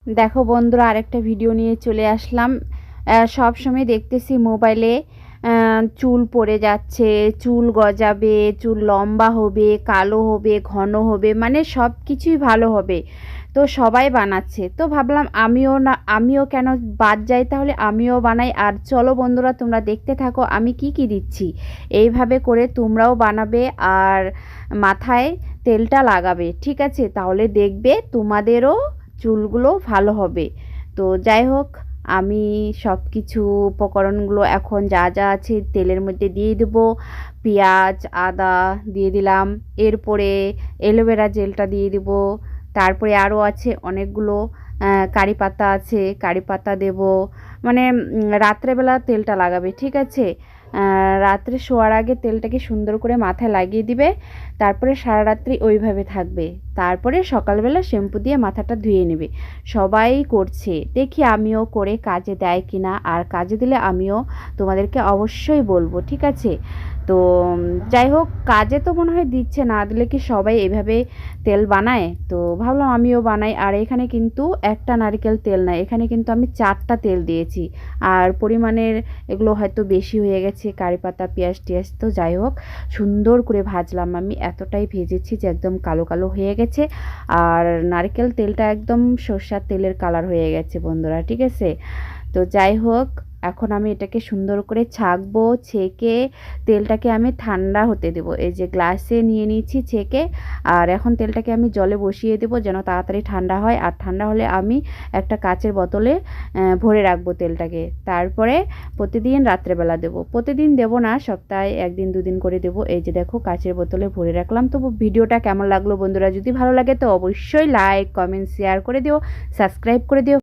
দেখো বন্ধুরা, আরেকটা ভিডিও নিয়ে চলে আসলাম। সব সময় দেখতেছি মোবাইলে চুল পড়ে যাচ্ছে, চুল গজাবে, চুল লম্বা হবে, কালো হবে, ঘন হবে, মানে সব কিছুই ভালো হবে। তো সবাই বানাচ্ছে, তো ভাবলাম আমিও কেন বাদ যাই, তাহলে আমিও বানাই। আর চলো বন্ধুরা, তোমরা দেখতে থাকো আমি কি কি দিচ্ছি। এইভাবে করে তোমরাও বানাবে আর মাথায় তেলটা লাগাবে, ঠিক আছে? তাহলে দেখবে তোমাদেরও চুলগুলো ভালো হবে। তো যাই হোক, আমি সব কিছু উপকরণগুলো এখন যা যা আছে তেলের মধ্যে দিয়ে দেবো। পেঁয়াজ, আদা দিয়ে দিলাম, এরপরে অ্যালোভেরা জেলটা দিয়ে দিব। তারপরে আরও আছে অনেকগুলো, কারি পাতা আছে, কারি পাতা দেব। মানে রাত্রেবেলা তেলটা লাগাবে, ঠিক আছে? রাত্রে শোয়ার আগে তেলটাকে সুন্দর করে মাথায় লাগিয়ে দিবে। তারপরে সারা রাত্রি ওইভাবে থাকবে। তারপরে সকালবেলা শ্যাম্পু দিয়ে মাথাটা ধুয়ে নেবে। সবাই করছে, দেখি আমিও করে কাজে দেয় কি না। আর কাজে দিলে আমিও তোমাদেরকে অবশ্যই বলবো, ঠিক আছে? তো যাই হোক, কাজে তো মনে হয় দিচ্ছে, না দিলে কি সবাই এভাবে তেল বানায়? তো ভাবলাম আমিও বানাই। আর এখানে কিন্তু একটা নারকেল তেল না, এখানে কিন্তু আমি 4টা তেল দিয়েছি। আর পরিমাণের এগুলো হয়তো বেশি হয়ে গেছে, কারি পাতা, পেঁয়াজ টিয়াজ। তো যাই হোক, সুন্দর করে ভাজলাম, আমি এতটাই ভেজেছি যে একদম কালো কালো হয়ে গেছে। আর নারকেল তেলটা একদম সর্ষার তেলের কালার হয়ে গেছে বন্ধুরা, ঠিক আছে? তো যাই হোক, এখন আমি এটাকে সুন্দর করে ছাঁকবো। ছেঁকে তেলটাকে আমি ঠান্ডা হতে দেবো। এই যে গ্লাসে নিয়ে নিয়েছি ছেঁকে। আর এখন তেলটাকে আমি জলে বসিয়ে দেবো যেন তাড়াতাড়ি ঠান্ডা হয়। আর ঠান্ডা হলে আমি একটা কাচের বোতলে ভরে রাখবো তেলটাকে। তারপরে প্রতিদিন রাত্রেবেলা দেবো। প্রতিদিন দেবো না, সপ্তাহে 1 দিন 2 দিন করে দেবো। এই যে দেখো, কাচের বোতলে ভরে রাখলাম। তো ভিডিওটা কেমন লাগলো বন্ধুরা? যদি ভালো লাগে তো অবশ্যই লাইক, কমেন্ট, শেয়ার করে দিও, সাবস্ক্রাইব করে দিও।